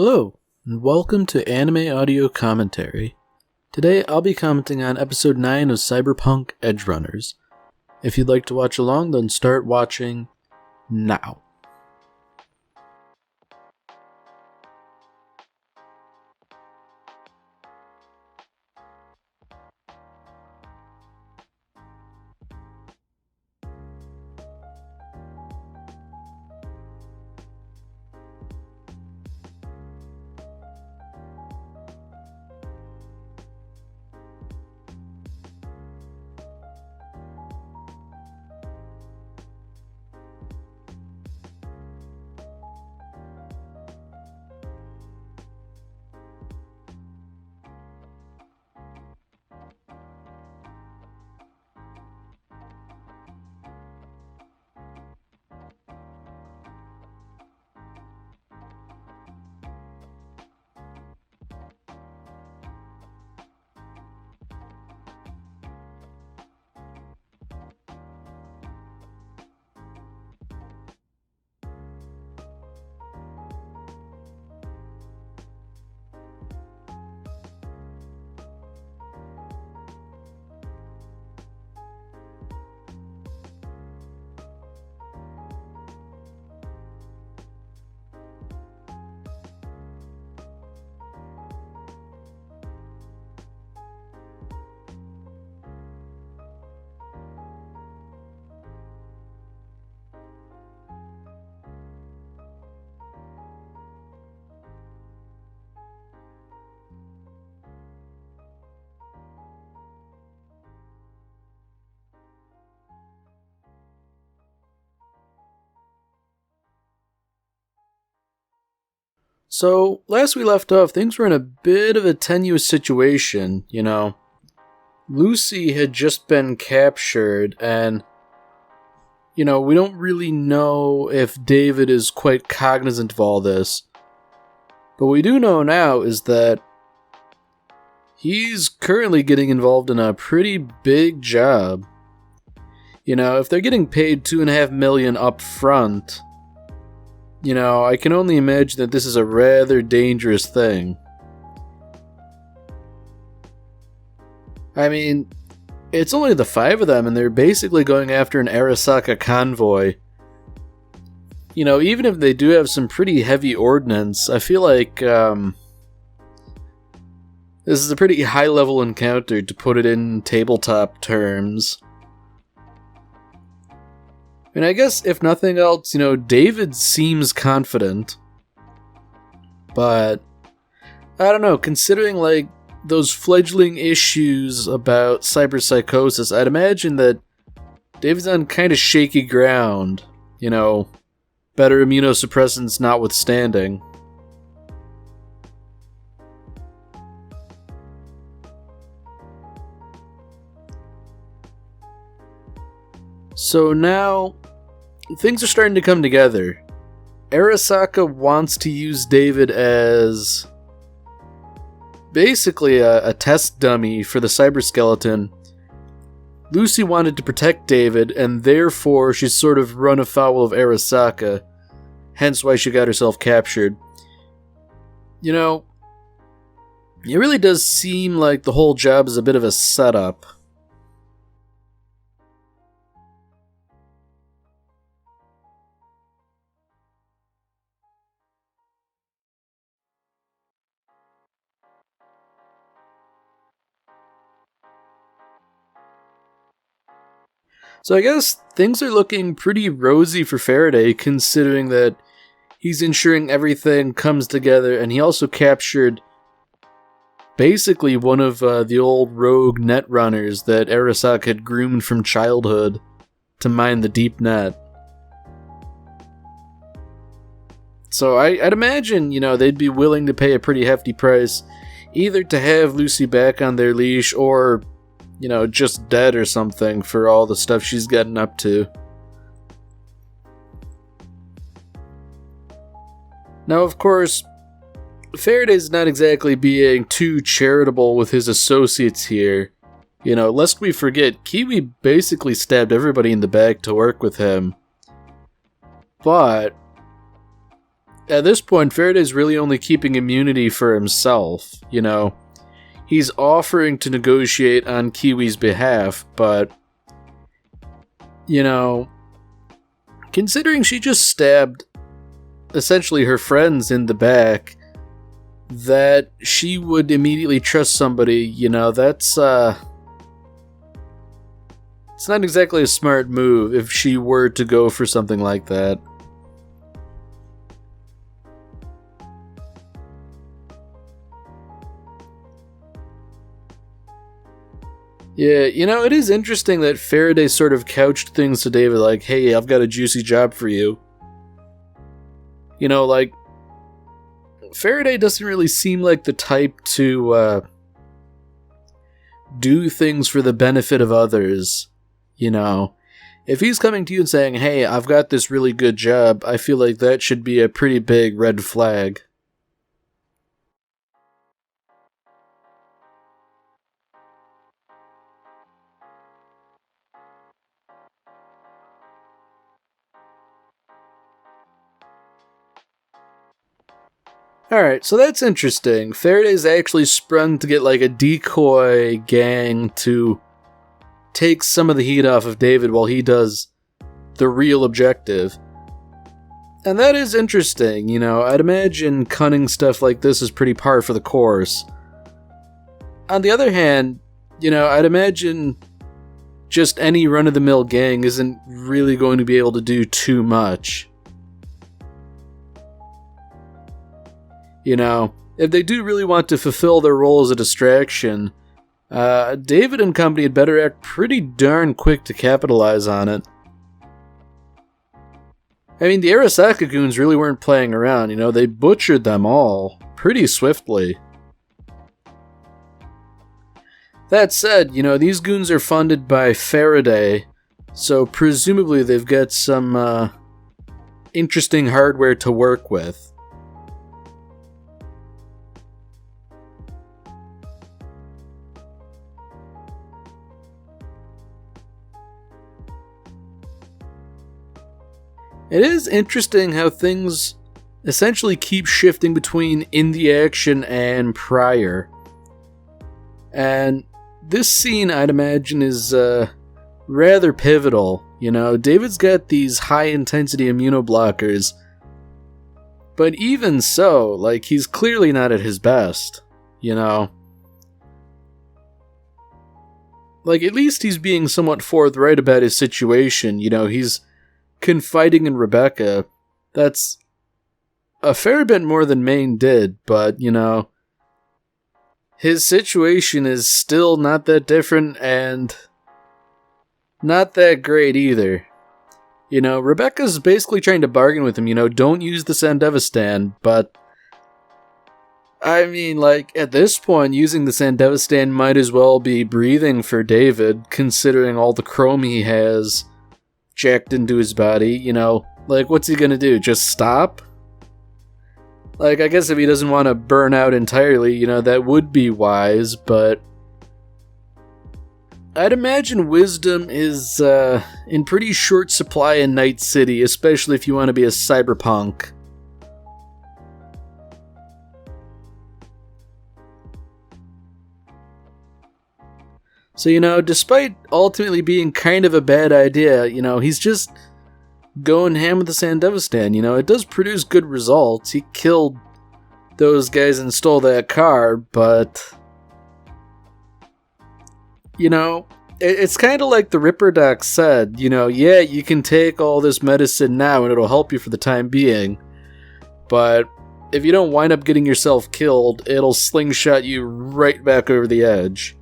Hello, and welcome to Anime Audio Commentary. Today I'll be commenting on episode 9 of Cyberpunk Edgerunners. If you'd like to watch along, then start watching now. So, last we left off, things were in a bit of a tenuous situation, Lucy had just been captured, and, we don't really know if David is quite cognizant of all this. But what we do know now is that he's currently getting involved in a pretty big job. If they're getting paid $2.5 million up front, I can only imagine that this is a rather dangerous thing. I mean, it's only the 5 of them, and they're basically going after an Arasaka convoy. Even if they do have some pretty heavy ordnance, I feel like this is a pretty high-level encounter, to put it in tabletop terms. And I guess, if nothing else, David seems confident. But, I don't know, considering, those fledgling issues about cyberpsychosis, I'd imagine that David's on kind of shaky ground, better immunosuppressants notwithstanding. So now, things are starting to come together. Arasaka wants to use David as basically a test dummy for the cyberskeleton. Lucy wanted to protect David, and therefore she's sort of run afoul of Arasaka, hence why she got herself captured. It really does seem like the whole job is a bit of a setup. So I guess things are looking pretty rosy for Faraday, considering that he's ensuring everything comes together, and he also captured basically one of the old rogue netrunners that Arasaka had groomed from childhood to mine the deep net. So I'd imagine, they'd be willing to pay a pretty hefty price, either to have Lucy back on their leash, or just dead or something for all the stuff she's gotten up to. Now, of course, Faraday's not exactly being too charitable with his associates here. Lest we forget, Kiwi basically stabbed everybody in the back to work with him. But at this point, Faraday's really only keeping immunity for himself, He's offering to negotiate on Kiwi's behalf, but, considering she just stabbed essentially her friends in the back, that she would immediately trust somebody, that's, it's not exactly a smart move if she were to go for something like that. Yeah, it is interesting that Faraday sort of couched things to David like, hey, I've got a juicy job for you. Faraday doesn't really seem like the type to do things for the benefit of others, If he's coming to you and saying, hey, I've got this really good job, I feel like that should be a pretty big red flag. Alright, so that's interesting. Faraday's actually sprung to get like a decoy gang to take some of the heat off of David while he does the real objective. And that is interesting, I'd imagine cunning stuff like this is pretty par for the course. On the other hand, I'd imagine just any run-of-the-mill gang isn't really going to be able to do too much. If they do really want to fulfill their role as a distraction, David and company had better act pretty darn quick to capitalize on it. I mean, the Arasaka goons really weren't playing around, they butchered them all pretty swiftly. That said, these goons are funded by Faraday, so presumably they've got some interesting hardware to work with. It is interesting how things essentially keep shifting between in the action and prior. And this scene, I'd imagine, is rather pivotal. David's got these high-intensity immunoblockers, but even so, he's clearly not at his best, At least he's being somewhat forthright about his situation, he's confiding in Rebecca. That's a fair bit more than Maine did, but, his situation is still not that different and not that great either. Rebecca's basically trying to bargain with him, don't use the Sandevistan, but I mean, at this point, using the Sandevistan might as well be breathing for David, considering all the chrome he has jacked into his body, what's he gonna do? Just stop? I guess if he doesn't want to burn out entirely, that would be wise, but I'd imagine wisdom is in pretty short supply in Night City, especially if you want to be a cyberpunk. So, despite ultimately being kind of a bad idea, he's just going ham with the Sandevistan. It does produce good results. He killed those guys and stole that car, but it's kind of like the Ripper Doc said, yeah, you can take all this medicine now and it'll help you for the time being, but if you don't wind up getting yourself killed, it'll slingshot you right back over the edge.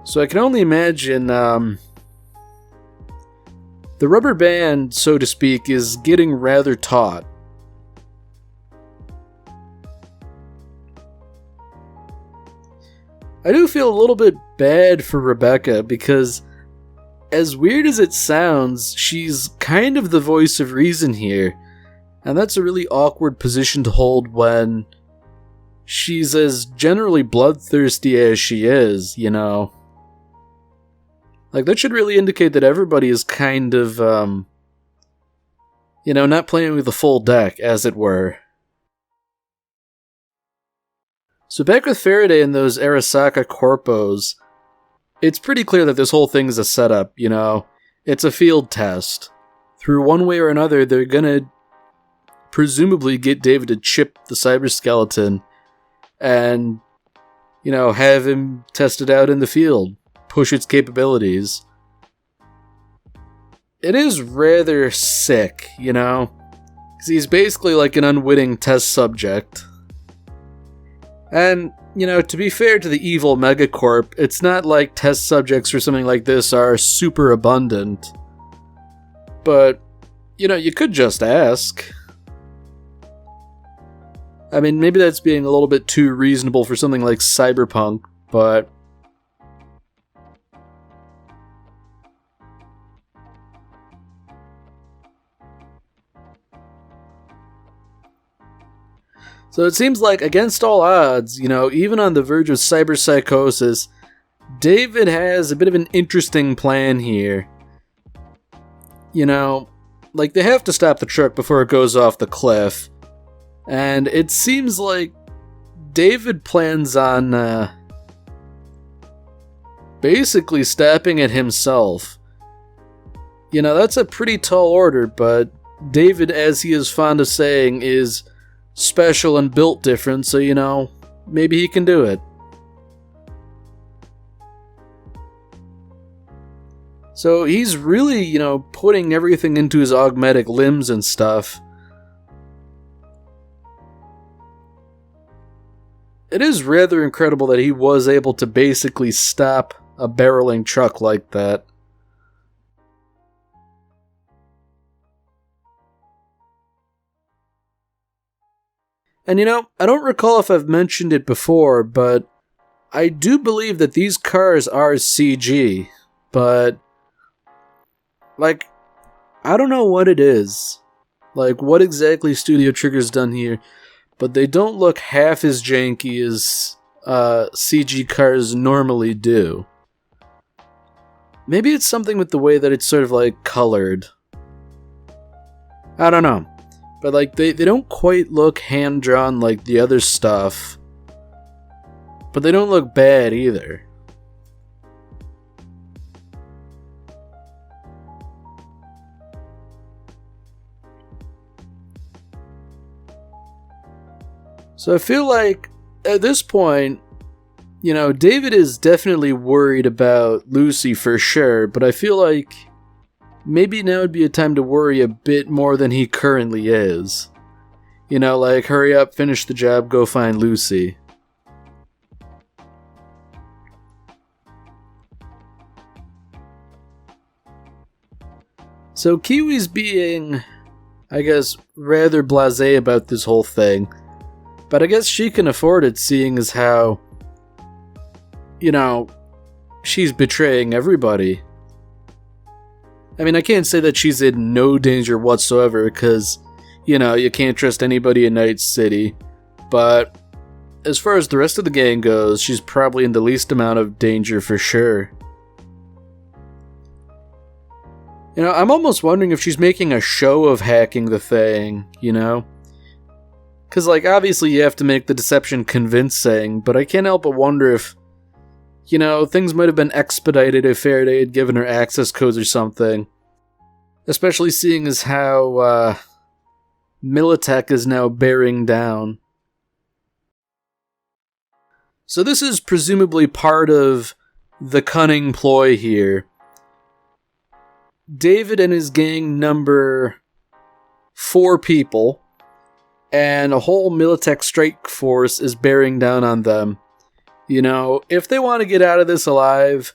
So I can only imagine the rubber band, so to speak, is getting rather taut. I do feel a little bit bad for Rebecca because, as weird as it sounds, she's kind of the voice of reason here. And that's a really awkward position to hold when she's as generally bloodthirsty as she is, That should really indicate that everybody is kind of, Not playing with the full deck, as it were. So back with Faraday and those Arasaka Corpos, it's pretty clear that this whole thing is a setup, It's a field test. Through one way or another, they're gonna presumably get David to chip the cyberskeleton and, have him test it out in the field, push its capabilities. It is rather sick, because he's basically like an unwitting test subject. And, to be fair to the evil Megacorp, it's not like test subjects for something like this are super abundant. But, you could just ask. I mean, maybe that's being a little bit too reasonable for something like Cyberpunk, but... So it seems like, against all odds, even on the verge of cyberpsychosis, David has a bit of an interesting plan here. They have to stop the truck before it goes off the cliff. And it seems like David plans on basically stopping it himself. That's a pretty tall order, but David, as he is fond of saying, is special and built different, so, maybe he can do it. So he's really, putting everything into his augmetic limbs and stuff. It is rather incredible that he was able to basically stop a barreling truck like that. And I don't recall if I've mentioned it before, but I do believe that these cars are CG, but, I don't know what it is. What exactly Studio Trigger's done here, but they don't look half as janky as CG cars normally do. Maybe it's something with the way that it's sort of colored. I don't know. But they don't quite look hand-drawn like the other stuff. But they don't look bad either. So I feel like, at this point, David is definitely worried about Lucy for sure, but I feel like maybe now would be a time to worry a bit more than he currently is. Hurry up, finish the job, go find Lucy. So Kiwi's being, I guess, rather blasé about this whole thing. But I guess she can afford it, seeing as how, she's betraying everybody. I mean, I can't say that she's in no danger whatsoever, because, you can't trust anybody in Night City. But as far as the rest of the gang goes, she's probably in the least amount of danger for sure. I'm almost wondering if she's making a show of hacking the thing, Because, obviously you have to make the deception convincing, but I can't help but wonder if, things might have been expedited if Faraday had given her access codes or something. Especially seeing as how, Militech is now bearing down. So this is presumably part of the cunning ploy here. David and his gang number 4 people, and a whole Militech strike force is bearing down on them. If they want to get out of this alive,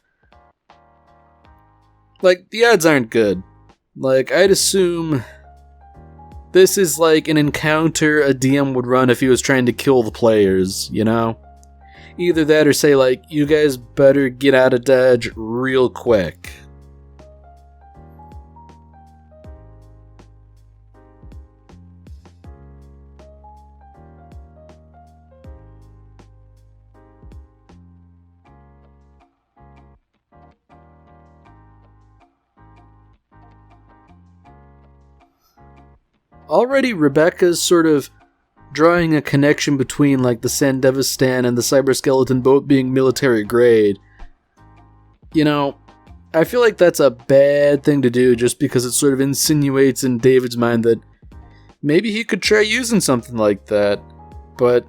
the odds aren't good. I'd assume this is an encounter a DM would run if he was trying to kill the players, Either that or say, you guys better get out of Dodge real quick. already Rebecca's sort of drawing a connection between, like, the Sandevistan and the Cyberskeleton both being military grade. You know, I feel like that's a bad thing to do just because it sort of insinuates in David's mind that maybe he could try using something like that. But,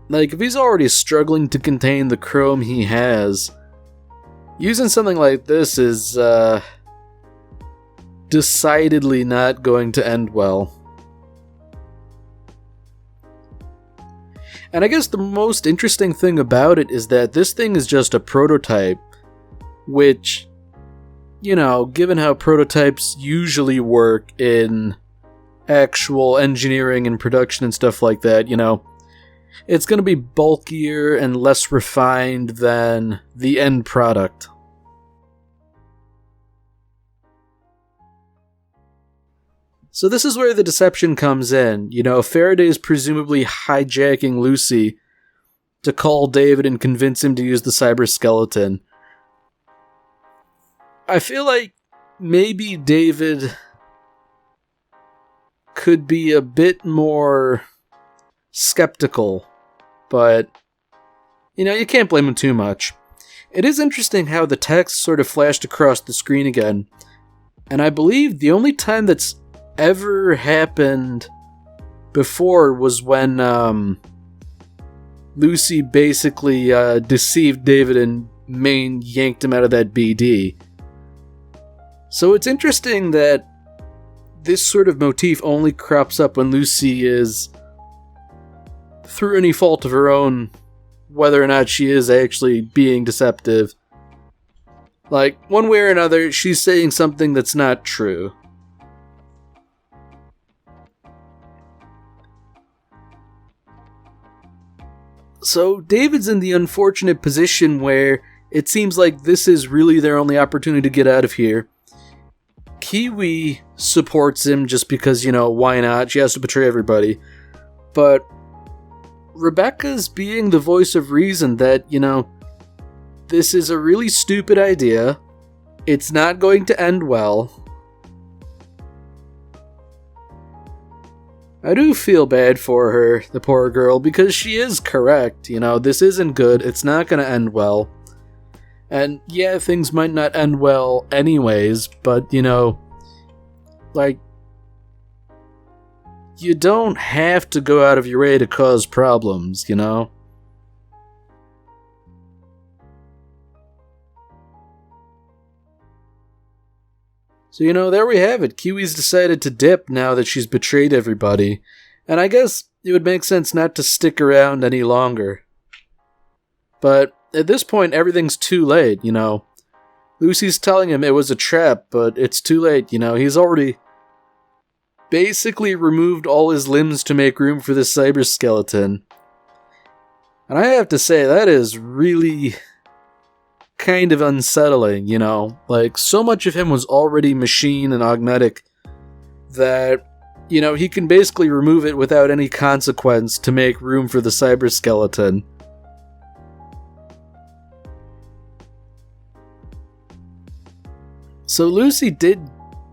like, if he's already struggling to contain the chrome he has, using something like this is, decidedly not going to end well. And I guess the most interesting thing about it is that this thing is just a prototype, which, you know, given how prototypes usually work in actual engineering and production and stuff like that, you know, it's going to be bulkier and less refined than the end product. So this is where the deception comes in. You know, Faraday's presumably hijacking Lucy to call David and convince him to use the cyberskeleton. I feel like maybe David could be a bit more skeptical, but, you know, you can't blame him too much. It is interesting how the text sort of flashed across the screen again, and I believe the only time that's ever happened before was when Lucy basically deceived David and Maine yanked him out of that BD. So it's interesting that this sort of motif only crops up when Lucy is, through any fault of her own, whether or not she is actually being deceptive. Like, one way or another, she's saying something that's not true. So David's in the unfortunate position where it seems like this is really their only opportunity to get out of here. Kiwi supports him just because, you know, why not? She has to betray everybody. But Rebecca's being the voice of reason that, you know, this is a really stupid idea. It's not going to end well. I do feel bad for her, the poor girl, because she is correct. You know, this isn't good. It's not going to end well. And yeah, things might not end well anyways, but, you know, like, you don't have to go out of your way to cause problems, you know? So, you know, there we have it. Kiwi's decided to dip now that she's betrayed everybody. And I guess it would make sense not to stick around any longer. But at this point, everything's too late, you know. Lucy's telling him it was a trap, but it's too late, you know. He's already basically removed all his limbs to make room for this cyberskeleton. And I have to say, that is really kind of unsettling, you know? Like, so much of him was already machine and augmetic that, you know, he can basically remove it without any consequence to make room for the cyberskeleton. So Lucy did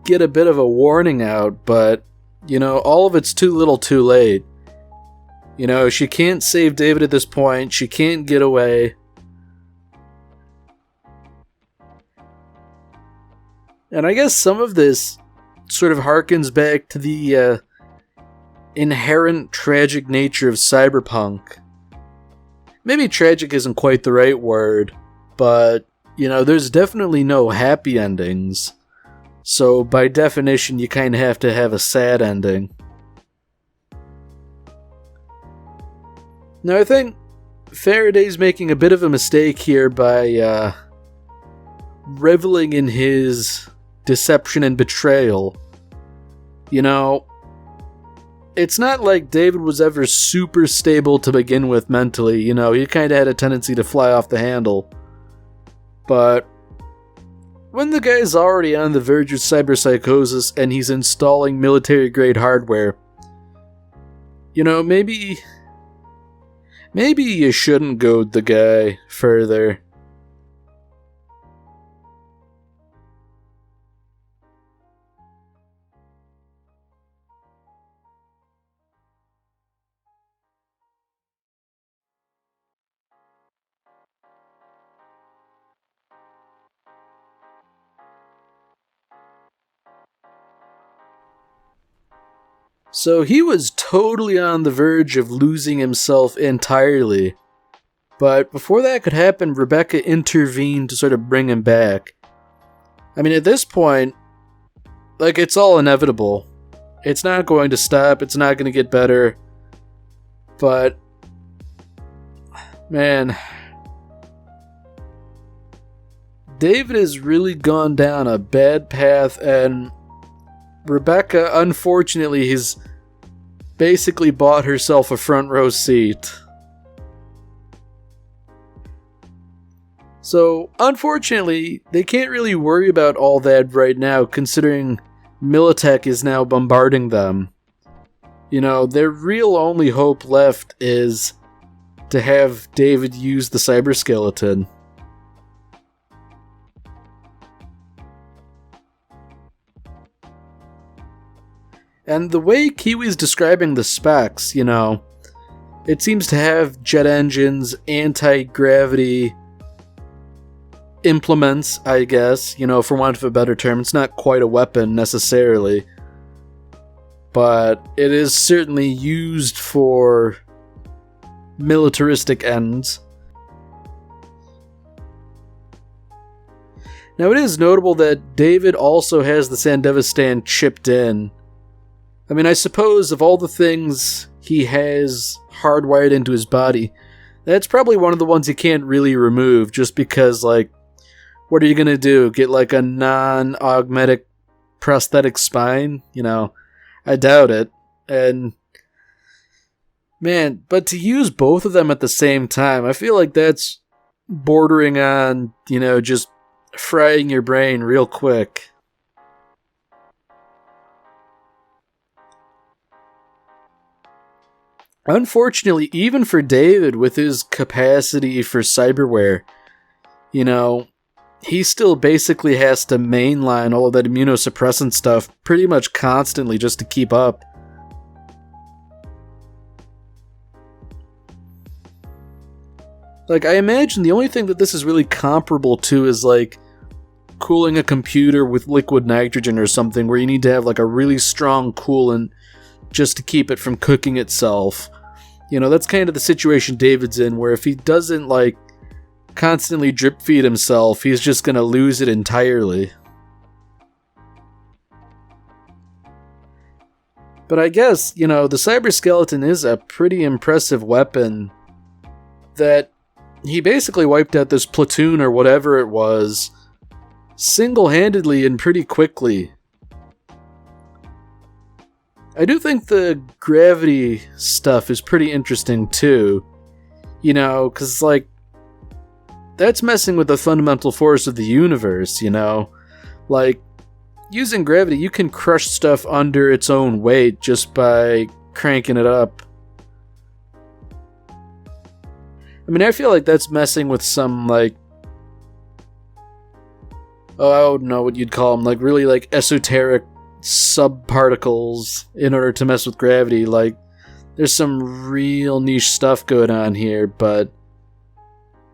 get a bit of a warning out, but, you know, all of it's too little too late. You know, she can't save David at this point, she can't get away. And I guess some of this sort of harkens back to the inherent tragic nature of Cyberpunk. Maybe tragic isn't quite the right word, but, you know, there's definitely no happy endings. So, by definition, you kind of have to have a sad ending. Now, I think Faraday's making a bit of a mistake here by reveling in his deception and betrayal. You know, it's not like David was ever super stable to begin with mentally. You know, he kind of had a tendency to fly off the handle. But when the guy's already on the verge of cyberpsychosis and he's installing military-grade hardware, you know, maybe you shouldn't goad the guy further. So he was totally on the verge of losing himself entirely. But before that could happen, Rebecca intervened to sort of bring him back. I mean, at this point, like, it's all inevitable. It's not going to stop, it's not going to get better. But, man, David has really gone down a bad path, and Rebecca, unfortunately, has basically bought herself a front row seat. So, unfortunately, they can't really worry about all that right now, considering Militech is now bombarding them. You know, their real only hope left is to have David use the cyber skeleton. And the way Kiwi's describing the specs, you know, it seems to have jet engines, anti-gravity implements, I guess, you know, for want of a better term. It's not quite a weapon necessarily, but it is certainly used for militaristic ends. Now, it is notable that David also has the Sandevistan chipped in. I mean, I suppose of all the things he has hardwired into his body, that's probably one of the ones he can't really remove, just because, like, what are you gonna do? Get, like, a non-augmetic prosthetic spine? You know, I doubt it. And, man, but to use both of them at the same time, I feel like that's bordering on, you know, just frying your brain real quick. Unfortunately, even for David, with his capacity for cyberware, you know, he still basically has to mainline all of that immunosuppressant stuff pretty much constantly just to keep up. Like, I imagine the only thing that this is really comparable to is, like, cooling a computer with liquid nitrogen or something, where you need to have, like, a really strong coolant just to keep it from cooking itself. You know, that's kind of the situation David's in, where if he doesn't, like, constantly drip feed himself, he's just gonna lose it entirely. But I guess, you know, the Cyber Skeleton is a pretty impressive weapon that he basically wiped out this platoon or whatever it was single-handedly and pretty quickly. I do think the gravity stuff is pretty interesting too. You know, because, like, that's messing with the fundamental force of the universe, you know? Like, using gravity, you can crush stuff under its own weight just by cranking it up. I mean, I feel like that's messing with some, like, oh, I don't know what you'd call them, like, really, like, esoteric subparticles in order to mess with gravity. Like, there's some real niche stuff going on here, but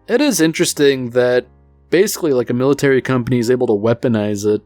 it is interesting that basically, like, a military company is able to weaponize it.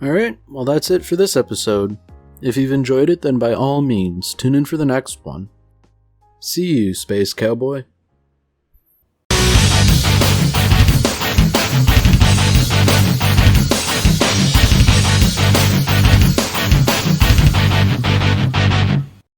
Alright, well that's it for this episode. If you've enjoyed it, then by all means, tune in for the next one. See you, Space Cowboy.